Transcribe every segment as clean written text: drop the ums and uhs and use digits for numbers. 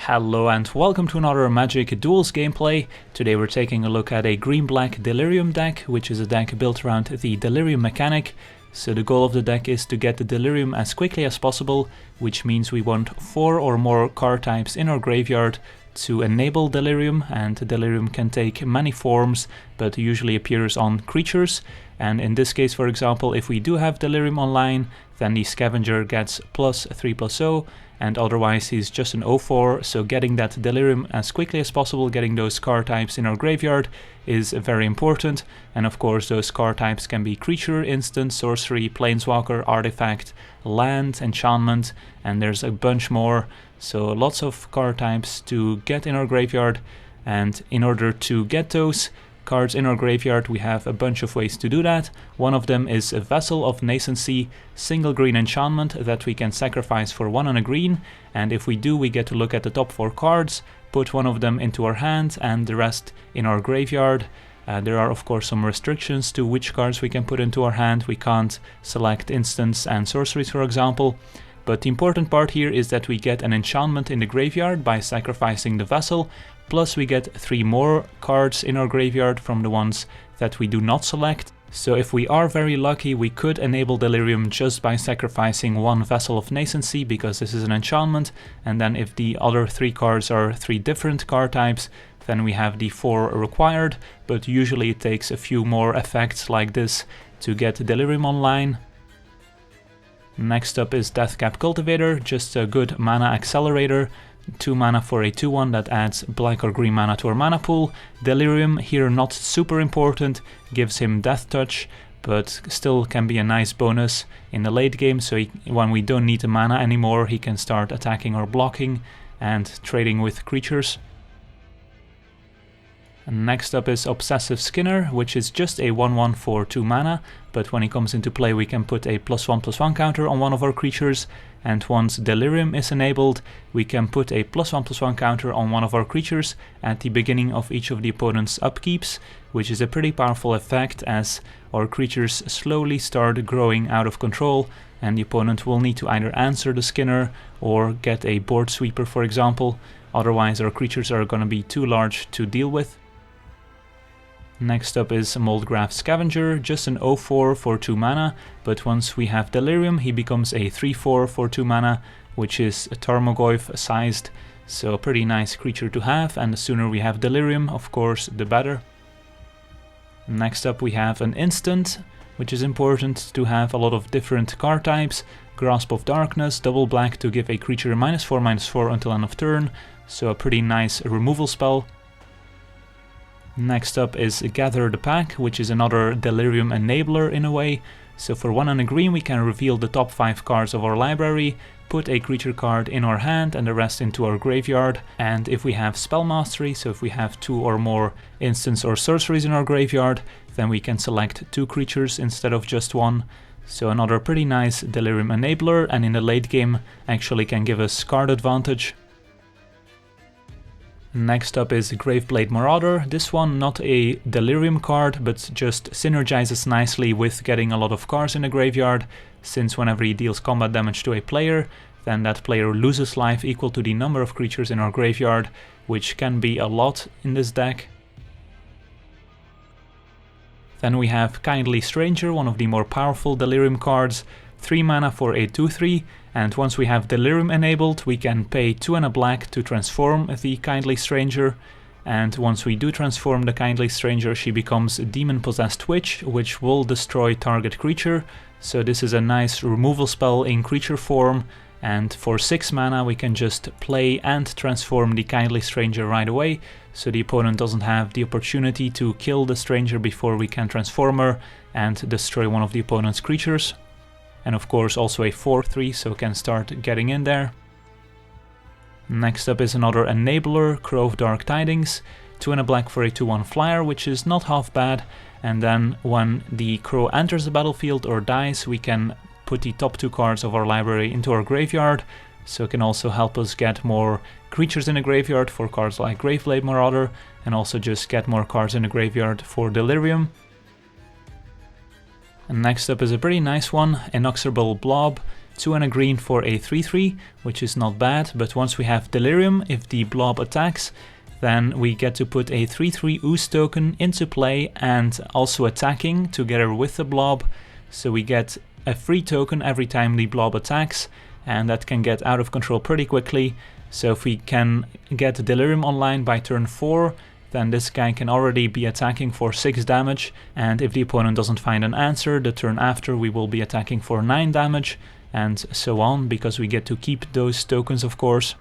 Hello and welcome to another Magic Duels gameplay. Today we're taking a look at a green-black Delirium deck, which is a deck built around the Delirium mechanic. So the goal of the deck is to get the Delirium as quickly as possible, which means we want 4 or more card types in our graveyard to enable Delirium, and Delirium can take many forms, but usually appears on creatures. And in this case, for example, if we do have Delirium online, then the Scavenger gets +3/+0, and otherwise he's just an 0/4, so getting that Delirium as quickly as possible, getting those card types in our graveyard is very important. And of course those card types can be creature, instant, sorcery, planeswalker, artifact, land, enchantment, and there's a bunch more. So lots of card types to get in our graveyard, and in order to get those cards in our graveyard we have a bunch of ways to do that. One of them is a Vessel of Nascency, single green enchantment that we can sacrifice for 1 and a green, and if we do we get to look at the top 4 cards, put one of them into our hand and the rest in our graveyard. There are of course some restrictions to which cards we can put into our hand. We can't select instants and sorceries, for example. But the important part here is that we get an enchantment in the graveyard by sacrificing the vessel, plus we get 3 more cards in our graveyard from the ones that we do not select. So if we are very lucky we could enable Delirium just by sacrificing 1 Vessel of Nascency, because this is an enchantment, and then if the other 3 cards are 3 different card types, then we have the 4 required, but usually it takes a few more effects like this to get Delirium online. Next up is Deathcap Cultivator, just a good mana accelerator. 2 mana for a 2/1 that adds black or green mana to our mana pool. Delirium here not super important, gives him Death Touch, but still can be a nice bonus in the late game, so when we don't need the mana anymore he can start attacking or blocking and trading with creatures. And next up is Obsessive Skinner, which is just a 1/1 for 2 mana, but when he comes into play we can put a +1/+1 counter on one of our creatures, and once Delirium is enabled we can put a +1/+1 counter on one of our creatures at the beginning of each of the opponent's upkeeps, which is a pretty powerful effect as our creatures slowly start growing out of control, and the opponent will need to either answer the Skinner or get a board sweeper, for example. Otherwise our creatures are going to be too large to deal with. Next up is Moldgraf Scavenger, just an 0/4 for 2 mana, but once we have Delirium he becomes a 3/4 for 2 mana, which is a Tarmogoyf sized, so a pretty nice creature to have, and the sooner we have Delirium of course the better. Next up we have an instant, which is important to have a lot of different card types. Grasp of Darkness, double black to give a creature -4/-4 until end of turn, so a pretty nice removal spell. Next up is Gather the Pack, which is another Delirium enabler in a way. So for 1 and a green we can reveal the top 5 cards of our library, put a creature card in our hand and the rest into our graveyard. And if we have Spell Mastery, so if we have 2 or more instants or sorceries in our graveyard, then we can select 2 creatures instead of just 1. So another pretty nice Delirium enabler, and in the late game actually can give us card advantage. Next up is Graveblade Marauder. This one not a Delirium card, but just synergizes nicely with getting a lot of cards in the graveyard, since whenever he deals combat damage to a player, then that player loses life equal to the number of creatures in our graveyard, which can be a lot in this deck. Then we have Kindly Stranger, one of the more powerful Delirium cards. 3 mana for a 2/3, and once we have Delirium enabled we can pay 2 and a black to transform the Kindly Stranger, and once we do transform the Kindly Stranger she becomes a Demon Possessed Witch, which will destroy target creature. So this is a nice removal spell in creature form, and for 6 mana we can just play and transform the Kindly Stranger right away, so the opponent doesn't have the opportunity to kill the stranger before we can transform her and destroy one of the opponent's creatures. And of course also a 4/3, so can start getting in there. Next up is another enabler, Crow of Dark Tidings, 2 and a black for a 2/1 flyer, which is not half bad, and then when the crow enters the battlefield or dies we can put the top 2 cards of our library into our graveyard, so it can also help us get more creatures in the graveyard for cards like Graveblade Marauder, and also just get more cards in the graveyard for Delirium. And next up is a pretty nice one, Inexorable Blob, 2 and a green for a 3/3, which is not bad, but once we have Delirium, if the blob attacks, then we get to put a 3/3 Ooze token into play and also attacking together with the blob, so we get a free token every time the blob attacks, and that can get out of control pretty quickly. So if we can get Delirium online by turn 4, then this guy can already be attacking for 6 damage, and if the opponent doesn't find an answer, the turn after we will be attacking for 9 damage, and so on, because we get to keep those tokens, of course.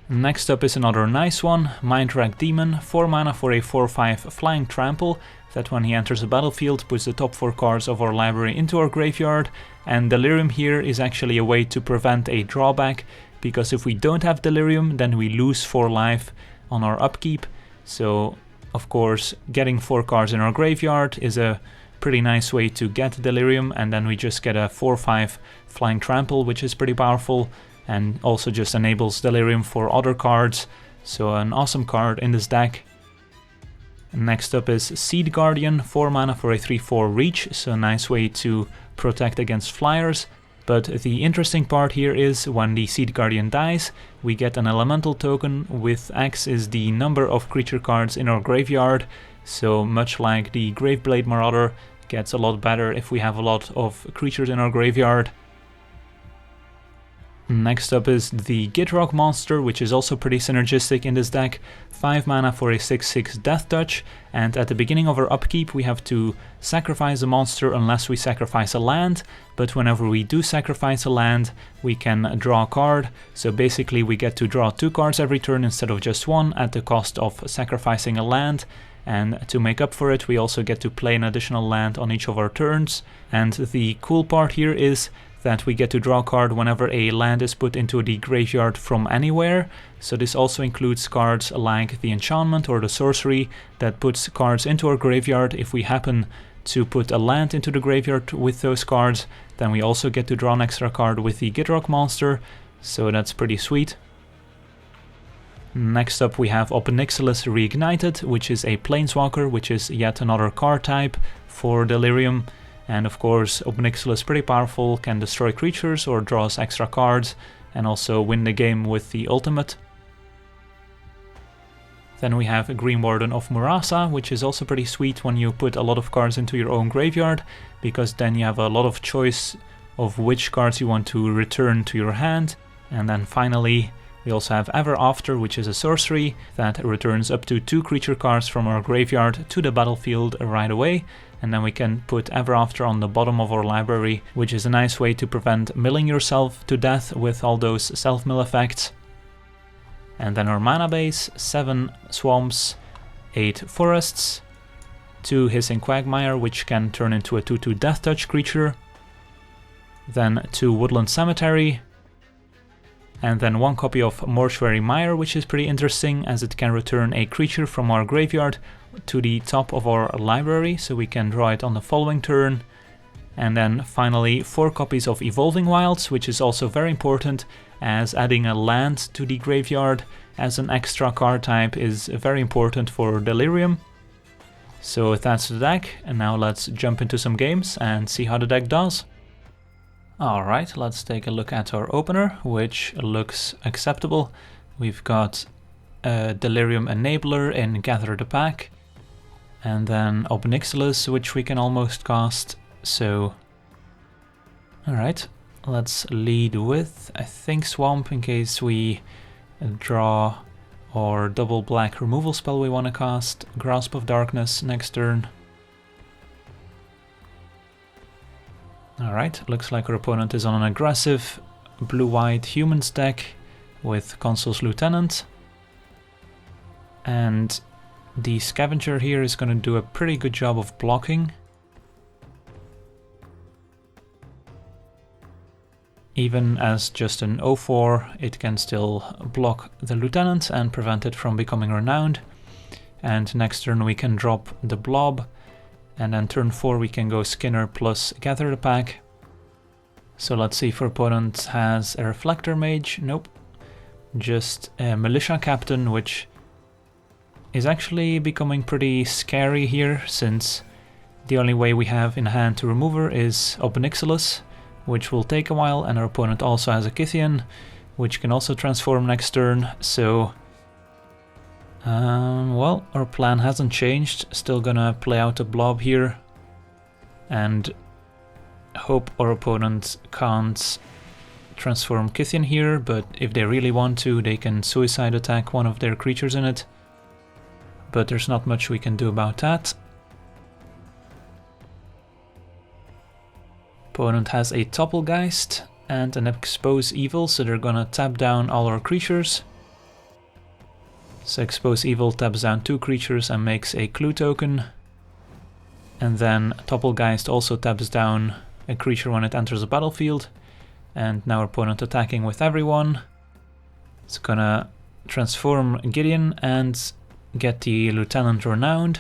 Next up is another nice one, Mindwrack Demon, 4 mana for a 4/5 Flying Trample, that when he enters the battlefield puts the top 4 cards of our library into our graveyard, and Delirium here is actually a way to prevent a drawback, because if we don't have Delirium then we lose 4 life on our upkeep, so of course getting 4 cards in our graveyard is a pretty nice way to get Delirium, and then we just get a 4/5 Flying Trample, which is pretty powerful, and also just enables Delirium for other cards, so an awesome card in this deck. Next up is Seed Guardian, 4 mana for a 3/4 reach, so a nice way to protect against flyers. But the interesting part here is when the Seed Guardian dies, we get an elemental token with X is the number of creature cards in our graveyard, so much like the Graveblade Marauder, gets a lot better if we have a lot of creatures in our graveyard. Next up is the Gitrog Monster, which is also pretty synergistic in this deck. 5 mana for a 6/6 Death Touch, and at the beginning of our upkeep we have to sacrifice a monster unless we sacrifice a land, but whenever we do sacrifice a land we can draw a card, so basically we get to draw 2 cards every turn instead of just 1 at the cost of sacrificing a land, and to make up for it we also get to play an additional land on each of our turns. And the cool part here is that we get to draw a card whenever a land is put into the graveyard from anywhere, so this also includes cards like the enchantment or the sorcery that puts cards into our graveyard. If we happen to put a land into the graveyard with those cards, then we also get to draw an extra card with the Gitrog Monster, so that's pretty sweet. Next up we have Ob Nixilis Reignited, which is a Planeswalker, which is yet another card type for Delirium. And of course Ob Nixilis is pretty powerful, can destroy creatures or draws extra cards, and also win the game with the ultimate. Then we have Greenwarden of Murasa, which is also pretty sweet when you put a lot of cards into your own graveyard, because then you have a lot of choice of which cards you want to return to your hand. And then finally we also have Ever After, which is a sorcery that returns up to 2 creature cards from our graveyard to the battlefield right away, and then we can put Ever After on the bottom of our library, which is a nice way to prevent milling yourself to death with all those self-mill effects. And then our mana base, 7 swamps, 8 forests, 2 Hissing Quagmire, which can turn into a 2/2 Death Touch creature, then 2 Woodland Cemetery, and then 1 copy of Mortuary Mire, which is pretty interesting as it can return a creature from our graveyard to the top of our library, so we can draw it on the following turn. And then finally 4 copies of Evolving Wilds, which is also very important, as adding a land to the graveyard as an extra card type is very important for Delirium. So that's the deck, and now let's jump into some games and see how the deck does. Alright, let's take a look at our opener, which looks acceptable. We've got a Delirium Enabler in Gather the Pack, and then Ob Nixilis, which we can almost cast, so... Alright, let's lead with, I think, Swamp in case we draw our double black removal spell we want to cast, Grasp of Darkness next turn. Alright, looks like our opponent is on an aggressive blue-white humans deck with Consul's Lieutenant. And the Scavenger here is going to do a pretty good job of blocking. Even as just an 0/4, it can still block the Lieutenant and prevent it from becoming renowned. And next turn we can drop the Blob. And then turn 4 we can go Skinner plus Gather the Pack. So let's see if our opponent has a Reflector Mage. Nope. Just a Militia Captain, which is actually becoming pretty scary here, since the only way we have in hand to remove her is Ob Nixilis, which will take a while, and our opponent also has a Kythian, which can also transform next turn, so... well, our plan hasn't changed. Still gonna play out a blob here, and hope our opponent can't transform Kythian here, but if they really want to, they can suicide attack one of their creatures in it. But there's not much we can do about that. Opponent has a Topplegeist and an Expose Evil, so they're gonna tap down all our creatures. So Expose Evil taps down 2 creatures and makes a clue token. And then Topplegeist also taps down a creature when it enters the battlefield. And now our opponent attacking with everyone. It's gonna transform Gideon and get the Lieutenant Renowned.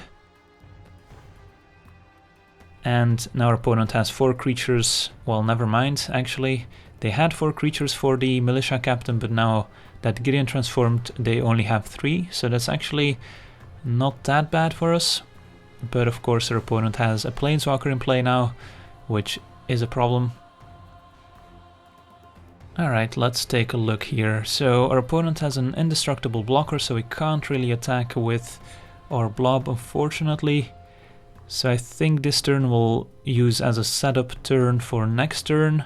And now our opponent has 4 creatures. Well, never mind, actually. They had 4 creatures for the Militia Captain, but now that Gideon transformed, they only have 3. So that's actually not that bad for us. But of course our opponent has a Planeswalker in play now, which is a problem. Alright, let's take a look here. So our opponent has an indestructible blocker, so we can't really attack with our blob, unfortunately. So I think this turn we'll use as a setup turn for next turn.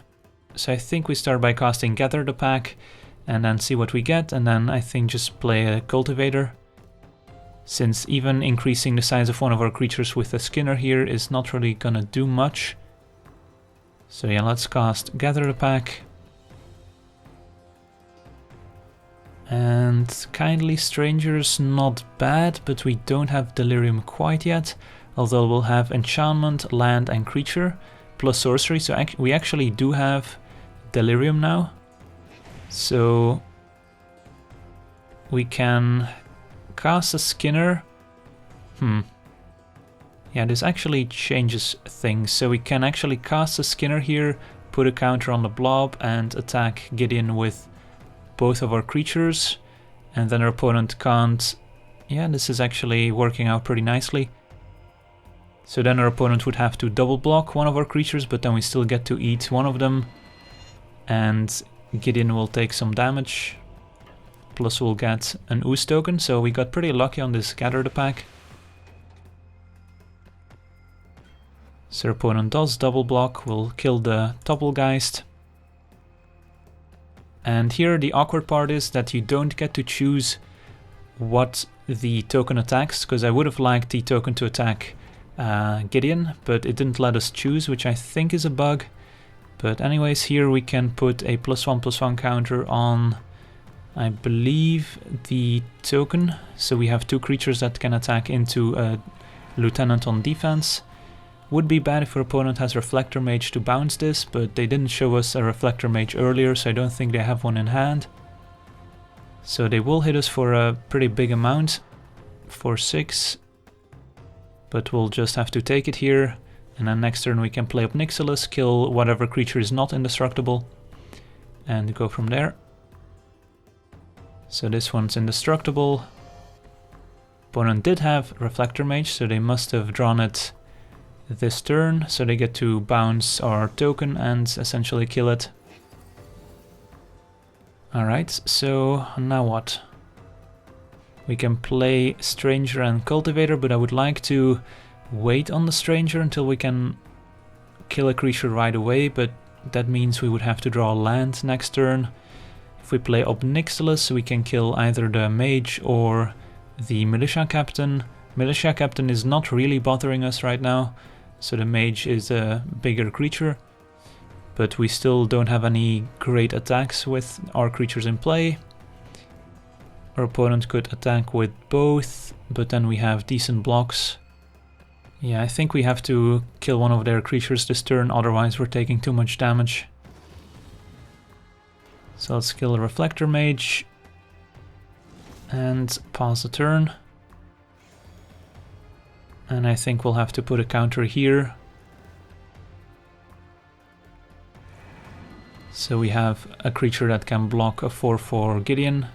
So I think we start by casting Gather the Pack and then see what we get, and then I think just play a Cultivator. Since even increasing the size of one of our creatures with a Skinner here is not really gonna do much. So yeah, let's cast Gather the Pack. And Kindly Stranger's not bad, but we don't have Delirium quite yet. Although we'll have Enchantment, Land and Creature, plus Sorcery, so we actually do have Delirium now. So we can cast a Skinner. Yeah, this actually changes things. So we can actually cast a Skinner here, put a counter on the blob and attack Gideon with both of our creatures. And then our opponent can't... Yeah, this is actually working out pretty nicely. So then our opponent would have to double block one of our creatures, but then we still get to eat one of them. And Gideon will take some damage. Plus we'll get an Ooze token, so we got pretty lucky on this Gather the Pack. So our opponent does double block, we'll kill the Topplegeist. And here the awkward part is that you don't get to choose what the token attacks, because I would have liked the token to attack Gideon, but it didn't let us choose, which I think is a bug. But anyways, here we can put a +1/+1 counter on, I believe, the token. So we have 2 creatures that can attack into a Lieutenant on defense. Would be bad if our opponent has Reflector Mage to bounce this, but they didn't show us a Reflector Mage earlier, so I don't think they have one in hand. So they will hit us for a pretty big amount, for 6. But we'll just have to take it here, and then next turn we can play Ob Nixilis, kill whatever creature is not indestructible, and go from there. So this one's indestructible. Opponent did have Reflector Mage, so they must have drawn it this turn, so they get to bounce our token and essentially kill it. Alright, so now what? We can play Stranger and Cultivator, but I would like to wait on the Stranger until we can kill a creature right away, but that means we would have to draw land next turn. If we play Ob Nixilis, we can kill either the Mage or the Militia Captain. Militia Captain is not really bothering us right now, so the Mage is a bigger creature, but we still don't have any great attacks with our creatures in play. Our opponent could attack with both, but then we have decent blocks. Yeah, I think we have to kill one of their creatures this turn, otherwise we're taking too much damage. So let's kill a Reflector Mage and pass the turn. And I think we'll have to put a counter here. So we have a creature that can block a 4/4 Gideon.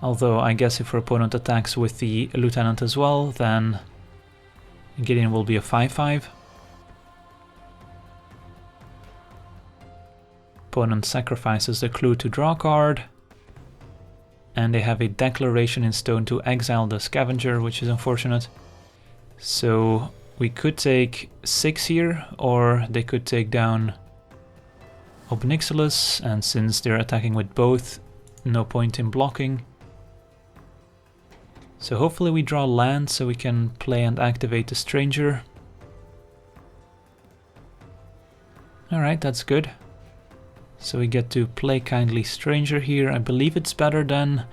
Although I guess if our opponent attacks with the Lieutenant as well, then Gideon will be a 5/5. Opponent sacrifices the clue to draw a card. And they have a declaration in stone to exile the Scavenger, which is unfortunate. So we could take 6 here, or they could take down Ob Nixilis, and since they're attacking with both, no point in blocking. So hopefully we draw land so we can play and activate the Stranger. Alright, that's good. So we get to play Kindly Stranger here. I believe it's better than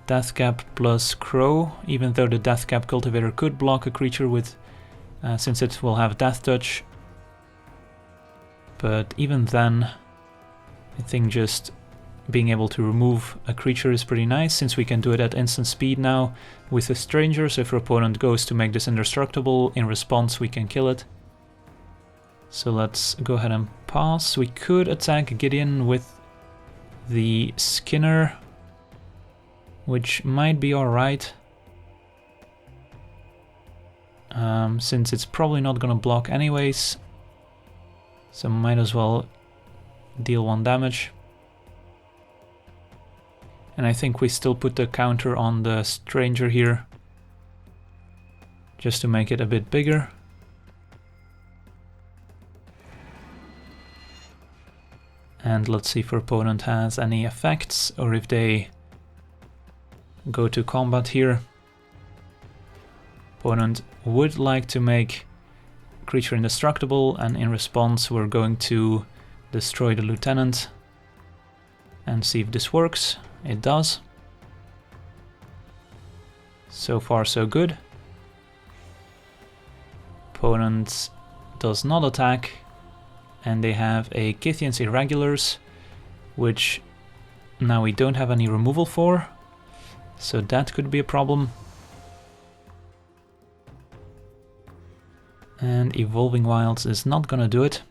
Deathcap plus Crow, even though the Deathcap Cultivator could block a creature with, since it will have Death Touch. But even then, I think just being able to remove a creature is pretty nice, since we can do it at instant speed now with a Stranger, so if your opponent goes to make this indestructible, in response we can kill it. So let's go ahead and pass. We could attack Gideon with the Skinner, which might be alright, since it's probably not gonna block anyways, so might as well deal 1 damage. And I think we still put the counter on the Stranger here, just to make it a bit bigger. And let's see if our opponent has any effects, or if they go to combat here. Opponent would like to make creature indestructible, and in response we're going to destroy the Lieutenant and see if this works. It does. So far so good. Opponent does not attack, and they have a Kithian's Irregulars, which now we don't have any removal for, so that could be a problem. And Evolving Wilds is not gonna do it.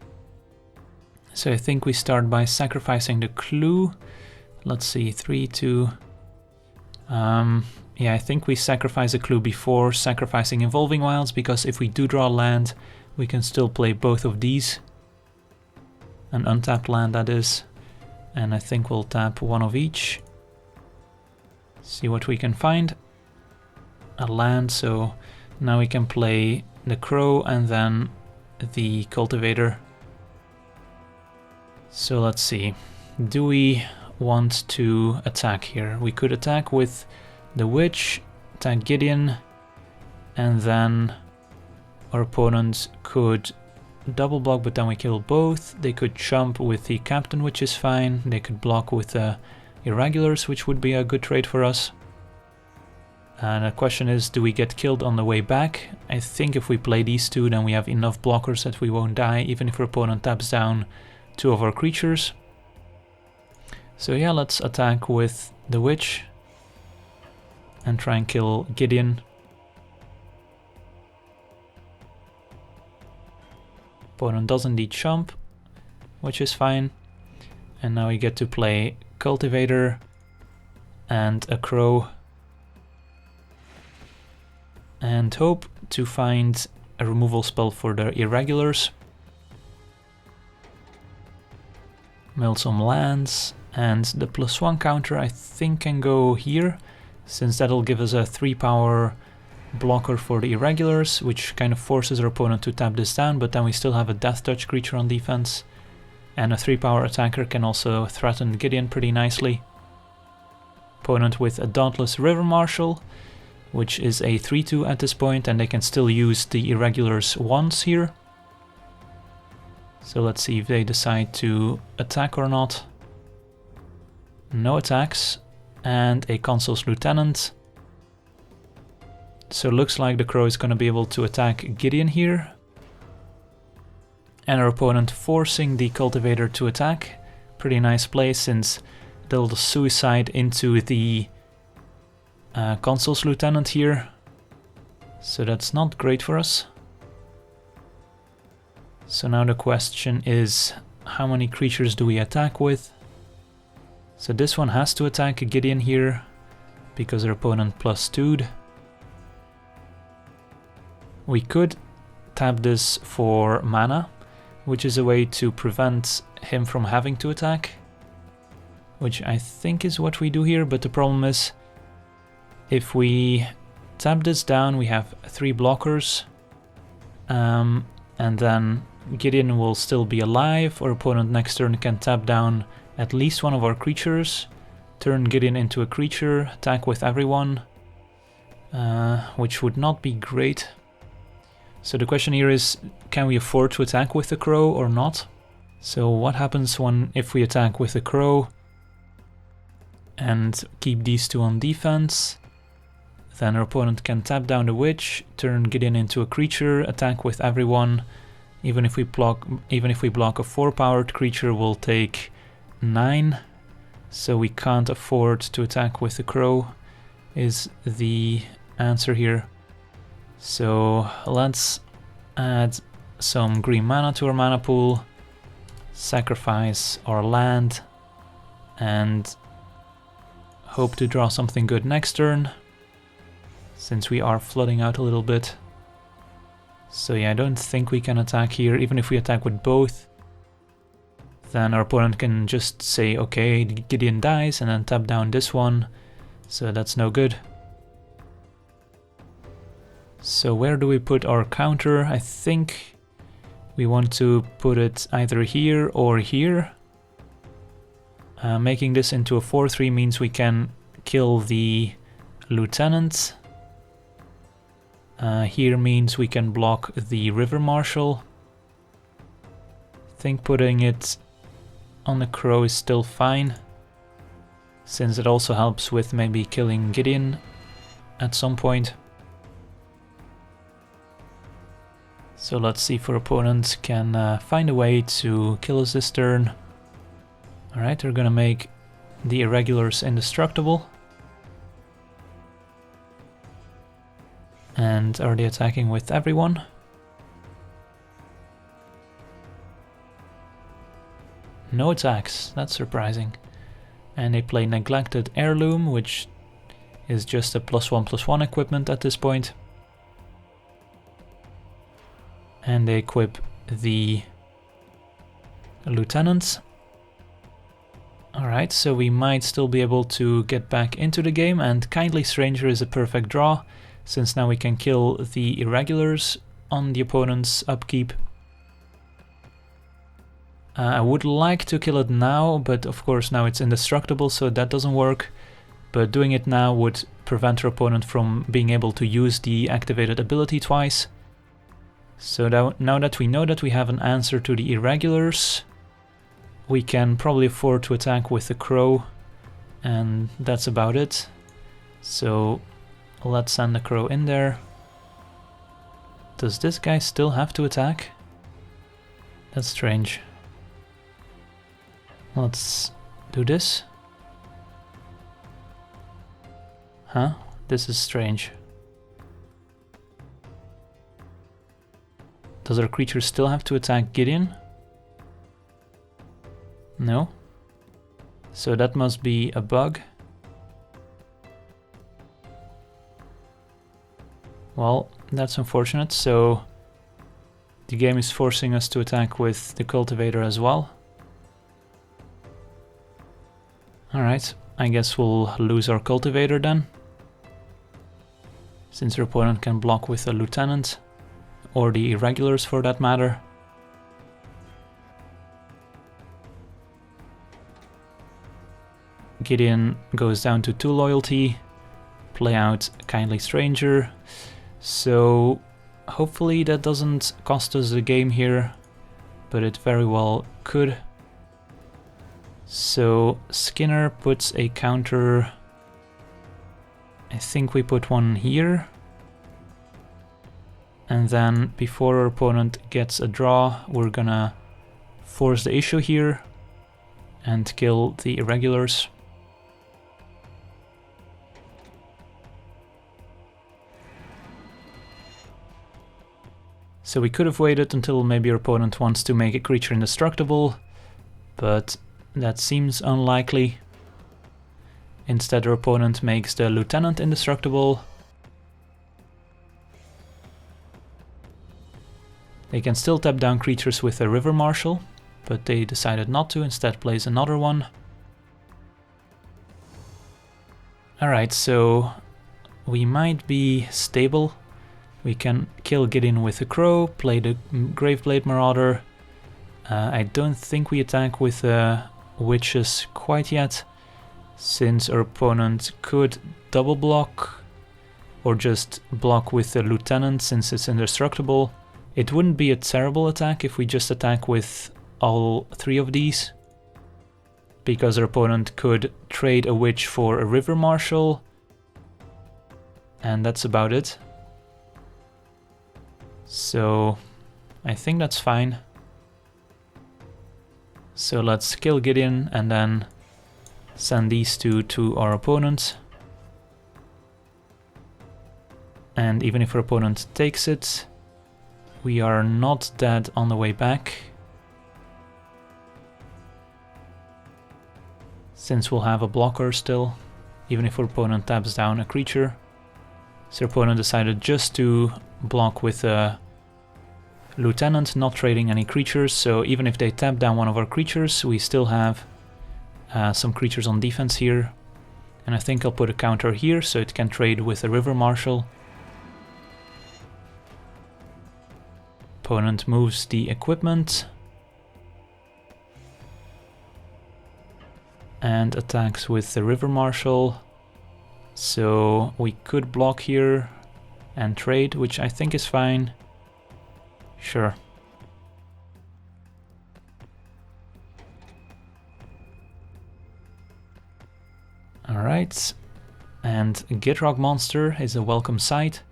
So I think we start by sacrificing the clue. Let's see, 3, 2... yeah, I think we sacrifice the clue before sacrificing Evolving Wilds, because if we do draw land, we can still play both of these. An untapped land, that is. And I think we'll tap 1 of each. See what we can find. A land, so now we can play the Crow and then the Cultivator. So let's see. Do we want to attack here? We could attack with the Witch, attack Gideon, and then our opponent could double block, but then we kill both. They could jump with the Captain, which is fine. They could block with the Irregulars, which would be a good trade for us. And the question is, do we get killed on the way back? I think if we play these two, then we have enough blockers that we won't die, even if our opponent taps down 2 of our creatures. So yeah, let's attack with the Witch and try and kill Gideon. Opponent does indeed jump, which is fine. And now we get to play Cultivator and a Crow. And hope to find a removal spell for the Irregulars. Mill some lands, and the +1 counter I think can go here, since that'll give us a 3-power blocker for the Irregulars, which kind of forces our opponent to tap this down, but then we still have a Death Touch creature on defense. And a 3-power attacker can also threaten Gideon pretty nicely. Opponent with a Dauntless River Marshal, which is a 3-2 at this point, and they can still use the Irregulars once here. So let's see if they decide to attack or not. No attacks, and a Consul's Lieutenant. So looks like the Crow is going to be able to attack Gideon here. And our opponent forcing the Cultivator to attack. Pretty nice play, since they'll suicide into the Consul's Lieutenant here. So that's not great for us. So now the question is, how many creatures do we attack with? So this one has to attack Gideon here, because our opponent +2'd. We could tap this for mana, which is a way to prevent him from having to attack. which I think is what we do here, but the problem is if we tap this down, we have 3 blockers, and then Gideon will still be alive. Our opponent next turn can tap down at least one of our creatures, turn Gideon into a creature, attack with everyone, which would not be great. So the question here is, can we afford to attack with the crow or not? So what happens if we attack with the crow and keep these 2 on defense? Then our opponent can tap down the witch, turn Gideon into a creature, attack with everyone. Even if we block a 4-powered creature, we'll take 9. So we can't afford to attack with the crow, is the answer here. So let's add some green mana to our mana pool, sacrifice our land, and hope to draw something good next turn, since we are flooding out a little bit. So yeah, I don't think we can attack here. Even if we attack with both, then our opponent can just say, okay, Gideon dies, and then tap down this one. So that's no good. So where do we put our counter? I think we want to put it either here or here. Making this into a 4/3 means we can kill the lieutenant. Here means we can block the river marshal. I think putting it on the crow is still fine, since it also helps with maybe killing Gideon at some point. So let's see if our opponent can find a way to kill us this turn. Alright, they're gonna make the irregulars indestructible. And are they attacking with everyone? No attacks, that's surprising. And they play Neglected Heirloom, which is just a +1/+1 equipment at this point. And they equip the lieutenants. Alright, so we might still be able to get back into the game, and Kindly Stranger is a perfect draw, since now we can kill the irregulars on the opponent's upkeep. I would like to kill it now, but of course now it's indestructible, so that doesn't work. But doing it now would prevent our opponent from being able to use the activated ability twice. So now that we know that we have an answer to the irregulars, we can probably afford to attack with the crow, and that's about it. So let's send the crow in there. Does this guy still have to attack? That's strange. Let's do this. Huh? This is strange. Does our creature still have to attack Gideon? No. So that must be a bug. Well, that's unfortunate. So the game is forcing us to attack with the cultivator as well. Alright, I guess we'll lose our cultivator then, since our opponent can block with a lieutenant, or the irregulars for that matter. Gideon goes down to 2 loyalty, play out Kindly Stranger, so hopefully that doesn't cost us the game here, but it very well could. So Skinner puts a counter, I think we put one here, and then before our opponent gets a draw, we're gonna force the issue here and kill the irregulars. So we could have waited until maybe our opponent wants to make a creature indestructible, but that seems unlikely. Instead, our opponent makes the lieutenant indestructible. They can still tap down creatures with a river marshal, but they decided not to, instead plays another one. Alright, so we might be stable. We can kill Gideon with a crow, play the Graveblade Marauder. I don't think we attack with witches quite yet, since our opponent could double block or just block with the lieutenant since it's indestructible. It wouldn't be a terrible attack if we just attack with all three of these, because our opponent could trade a witch for a river marshal, and that's about it. So I think that's fine. So let's kill Gideon and then send these two to our opponent. And even if our opponent takes it, we are not dead on the way back, since we'll have a blocker still, even if our opponent taps down a creature. So our opponent decided just to block with a lieutenant, not trading any creatures, so even if they tap down one of our creatures, we still have some creatures on defense here. And I think I'll put a counter here so it can trade with a river marshal. Opponent moves the equipment and attacks with the river marshal, so we could block here and trade, which I think is fine. Sure. Alright, and Gitrog Monster is a welcome sight.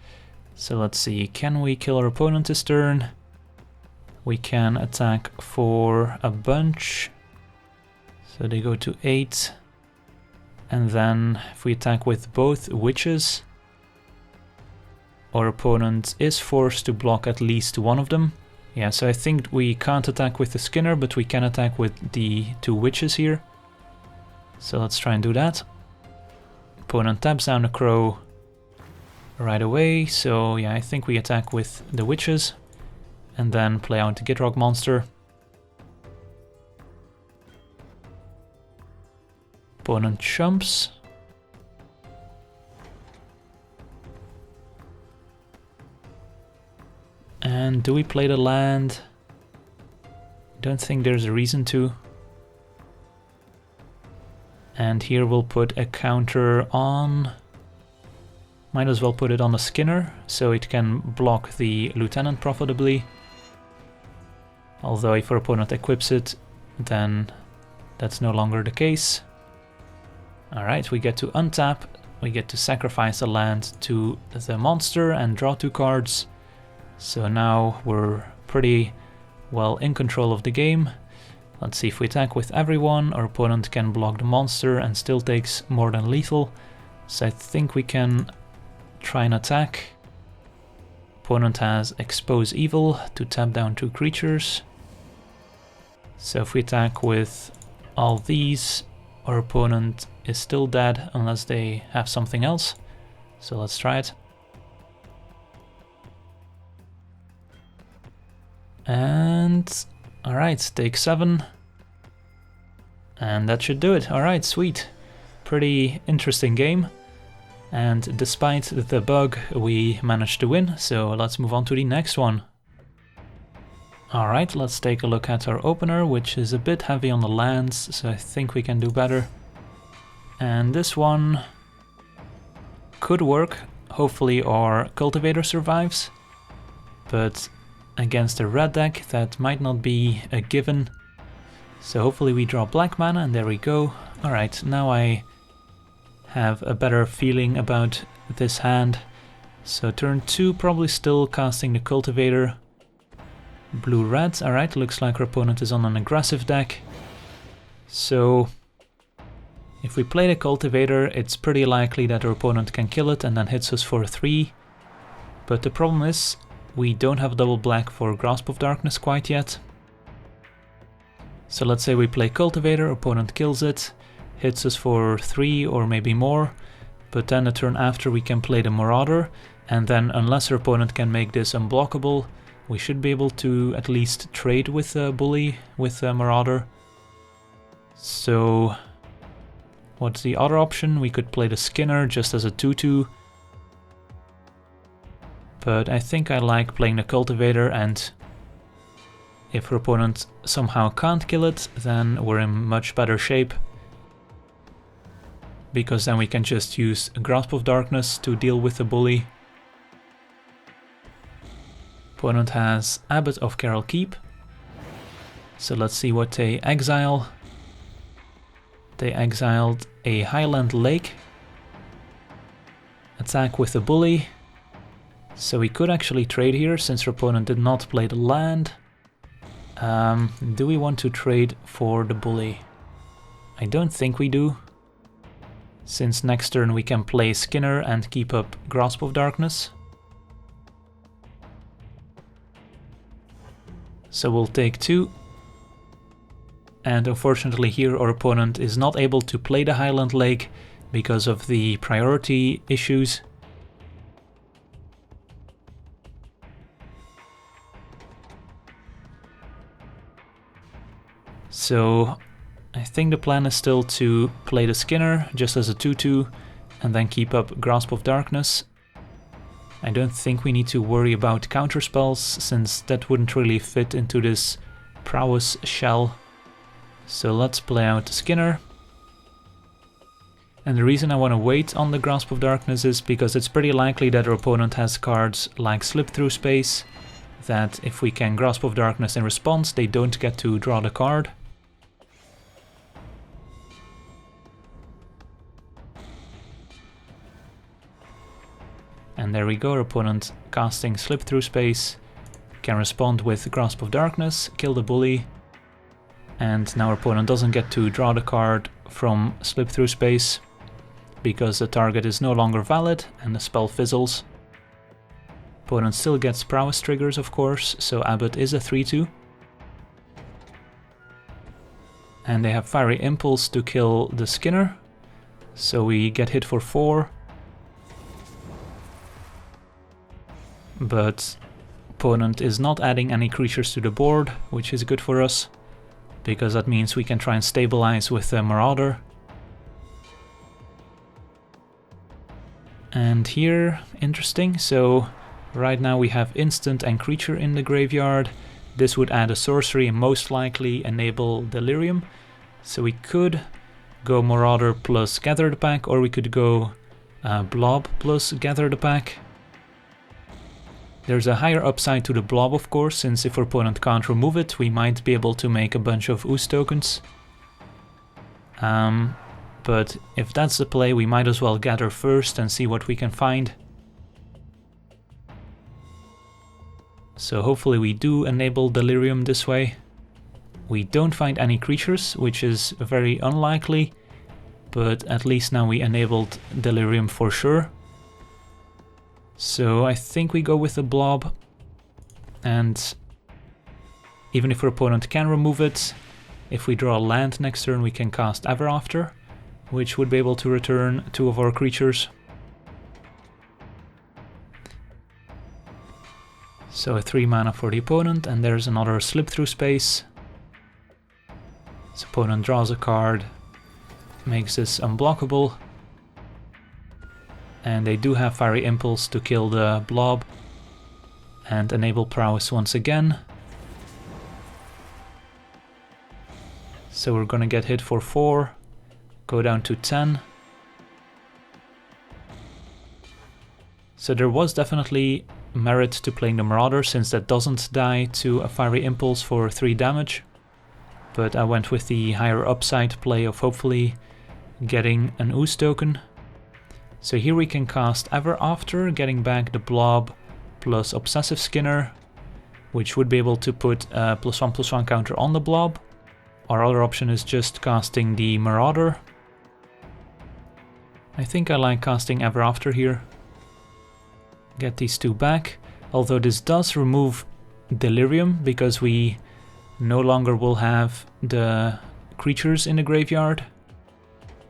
So let's see, can we kill our opponent this turn? We can attack for a bunch. So they go to 8. And then if we attack with both witches, our opponent is forced to block at least one of them. Yeah, so I think we can't attack with the Skinner, but we can attack with the two witches here. So let's try and do that. Opponent taps down a crow right away, so yeah, I think we attack with the witches and then play out the Gitrog Monster. Opponent jumps. And do we play the land? Don't think there's a reason to. And here we'll put a counter on. Might as well put it on the Skinner, so it can block the lieutenant profitably. Although if our opponent equips it, then that's no longer the case. Alright, we get to untap, we get to sacrifice a land to the monster and draw 2 cards. So now we're pretty well in control of the game. Let's see, if we attack with everyone, our opponent can block the monster and still takes more than lethal. So I think we can try and attack. Opponent has Expose Evil to tap down 2 creatures. So if we attack with all these, our opponent is still dead unless they have something else. So let's try it. And alright, take 7. And that should do it. Alright, sweet. Pretty interesting game. And despite the bug, we managed to win, so let's move on to the next one. Alright, let's take a look at our opener, which is a bit heavy on the lands, so I think we can do better. And this one could work. Hopefully our cultivator survives, but against a red deck that might not be a given. So hopefully we draw black mana, and there we go. Alright, now I have a better feeling about this hand. So turn 2, probably still casting the cultivator. Blue-red, alright, looks like our opponent is on an aggressive deck. So if we play the cultivator, it's pretty likely that our opponent can kill it and then hits us for 3. But the problem is, we don't have double black for Grasp of Darkness quite yet. So let's say we play cultivator, opponent kills it, hits us for 3 or maybe more, but then the turn after we can play the Marauder, and then unless our opponent can make this unblockable, we should be able to at least trade with Bully, with Marauder. So What's the other option? We could play the Skinner just as a 2/2. But I think I like playing the Cultivator, and if our opponent somehow can't kill it, then we're in much better shape. Because then we can just use Grasp of Darkness to deal with the bully. Opponent has Abbot of Carol Keep. So let's see what they exile. They exiled a Highland Lake. Attack with the bully. So we could actually trade here since our opponent did not play the land. Do we want to trade for the bully? I don't think we do. Since next turn we can play Skinner and keep up Grasp of Darkness. So we'll take 2. And unfortunately here our opponent is not able to play the Highland Lake because of the priority issues. So I think the plan is still to play the Skinner just as a 2/2 and then keep up Grasp of Darkness. I don't think we need to worry about counterspells since that wouldn't really fit into this prowess shell. So let's play out the Skinner. And the reason I want to wait on the Grasp of Darkness is because it's pretty likely that our opponent has cards like Slip Through Space, that if we can Grasp of Darkness in response, they don't get to draw the card. And there we go, our opponent casting Slip Through Space can respond with Grasp of Darkness, kill the bully, and now our opponent doesn't get to draw the card from Slip Through Space because the target is no longer valid and the spell fizzles. Opponent still gets prowess triggers, of course, so Abbot is a 3/2. And they have Fiery Impulse to kill the Skinner, so we get hit for 4. But opponent is not adding any creatures to the board, which is good for us, because that means we can try and stabilize with the Marauder. And here, interesting, so right now we have instant and creature in the graveyard. This would add a sorcery and most likely enable Delirium. So we could go Marauder plus Gather the Pack, or we could go Blob plus Gather the Pack. There's a higher upside to the Blob, of course, since if our opponent can't remove it, we might be able to make a bunch of Ooze tokens. But if that's the play, we might as well gather first and see what we can find. So hopefully we do enable Delirium this way. We don't find any creatures, which is very unlikely, but at least now we enabled Delirium for sure. So I think we go with the Blob, and even if our opponent can remove it, if we draw a land next turn we can cast Ever After, which would be able to return 2 of our creatures. So a 3 mana for the opponent, and there's another Slip Through Space. So opponent draws a card, makes this unblockable. And they do have Fiery Impulse to kill the Blob and enable Prowess once again. So we're gonna get hit for 4, go down to 10. So there was definitely merit to playing the Marauder since that doesn't die to a Fiery Impulse for 3 damage. But I went with the higher upside play of hopefully getting an Ooze token. So here we can cast Ever After, getting back the Blob plus Obsessive Skinner, which would be able to put a +1/+1 counter on the Blob. Our other option is just casting the Marauder. I think I like casting Ever After here. Get these 2 back, although this does remove Delirium because we no longer will have the creatures in the graveyard.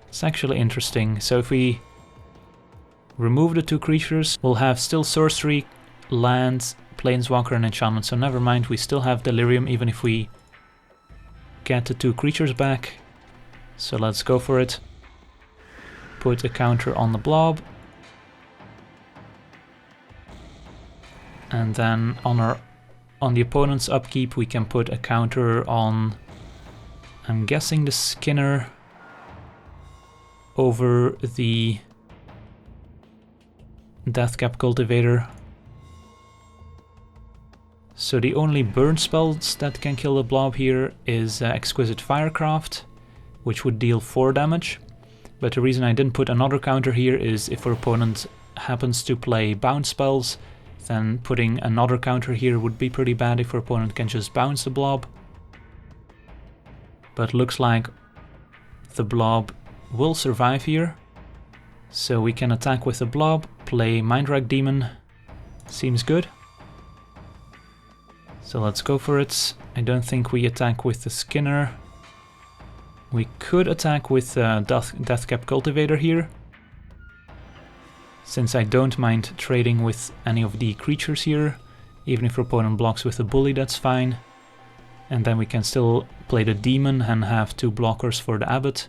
It's actually interesting. So if we remove the 2 creatures, we'll have still sorcery, land, planeswalker and enchantment, so never mind, we still have Delirium even if we get the 2 creatures back. So let's go for it. put a counter on the blob. And then on the opponent's upkeep we can put a counter on, I'm guessing, the Skinner over the Deathcap Cultivator. So the only burn spells that can kill the blob here is Exquisite Firecraft, which would deal 4 damage. But the reason I didn't put another counter here is if our opponent happens to play bounce spells, then putting another counter here would be pretty bad if our opponent can just bounce the blob. But looks like the blob will survive here. So we can attack with the blob, play Mindwrack Demon. Seems good. So let's go for it. I don't think we attack with the Skinner. We could attack with Deathcap Cultivator here, since I don't mind trading with any of the creatures here. Even if our opponent blocks with a bully, that's fine. And then we can still play the demon and have 2 blockers for the abbot.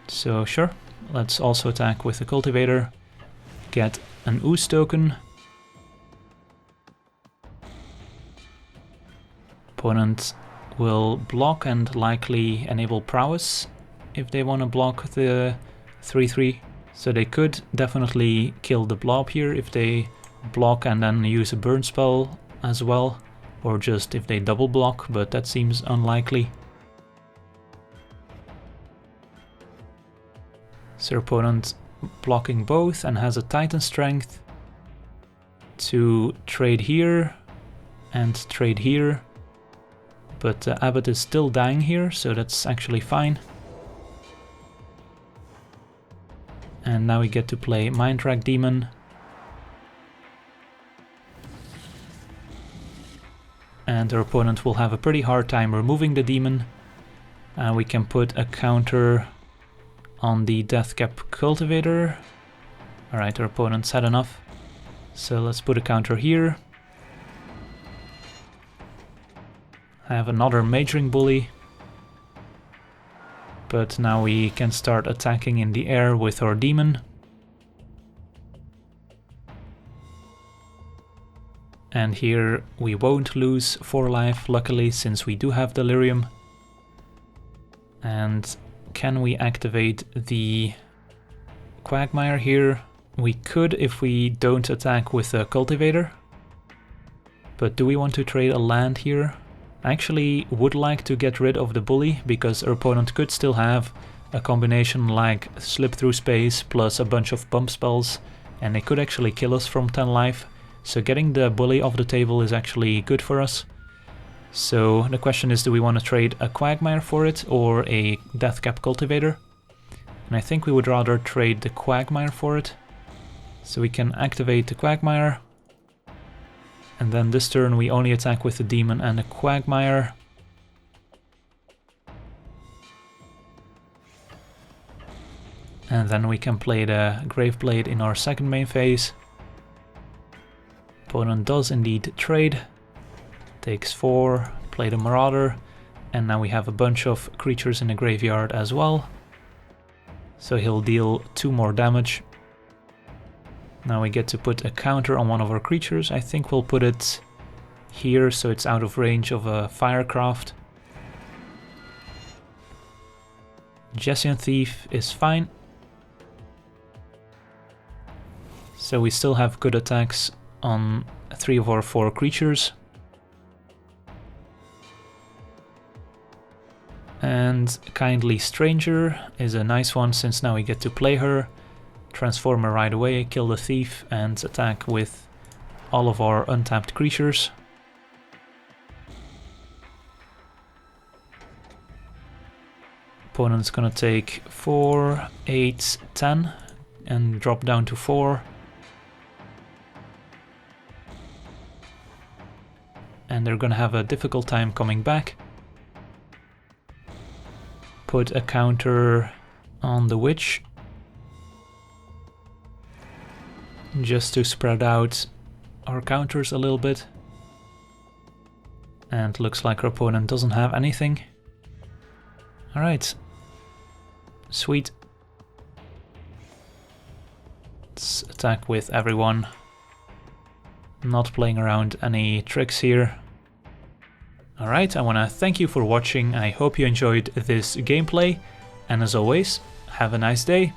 So sure, let's also attack with the cultivator, get an ooze token. Opponent will block and likely enable prowess if they want to block the 3/3. So they could definitely kill the blob here if they block and then use a burn spell as well, or just if they double block, but that seems unlikely. So opponent blocking both and has a Titan Strength to trade here and trade here. But Abbot is still dying here, so that's actually fine. And now we get to play Mindwrack Demon. And our opponent will have a pretty hard time removing the demon. We can put a counter on the Deathcap Cultivator. Alright, our opponent's had enough. So let's put a counter here. Have another Majoring Bully. But now we can start attacking in the air with our demon. And here we won't lose 4 life, luckily, since we do have Delirium. And can we activate the Quagmire here? We could if we don't attack with a Cultivator. But do we want to trade a land here? I actually would like to get rid of the bully, because our opponent could still have a combination like Slip Through Space plus a bunch of bump spells, and they could actually kill us from 10 life. So getting the bully off the table is actually good for us. So the question is, do we want to trade a Quagmire for it or a Deathcap Cultivator? And I think we would rather trade the Quagmire for it. So we can activate the Quagmire. And then this turn we only attack with the demon and the Quagmire. And then we can play the Graveblade in our second main phase. Opponent does indeed trade. Takes 4, play the Marauder. And now we have a bunch of creatures in the graveyard as well. So he'll deal 2 more damage. Now we get to put a counter on one of our creatures. I think we'll put it here so it's out of range of a Firecraft. Jessian Thief is fine. So we still have good attacks on 3 of our 4 creatures. And Kindly Stranger is a nice one, since now we get to play her, transform her right away, kill the thief, and attack with all of our untapped creatures. Opponent's gonna take 4, 8, 10 and drop down to 4. And they're gonna have a difficult time coming back. Put a counter on the witch, just to spread out our counters a little bit. And looks like our opponent doesn't have anything. Alright. Sweet. attack with everyone. Not playing around any tricks here. Alright, I want to thank you for watching. I hope you enjoyed this gameplay, and as always, have a nice day.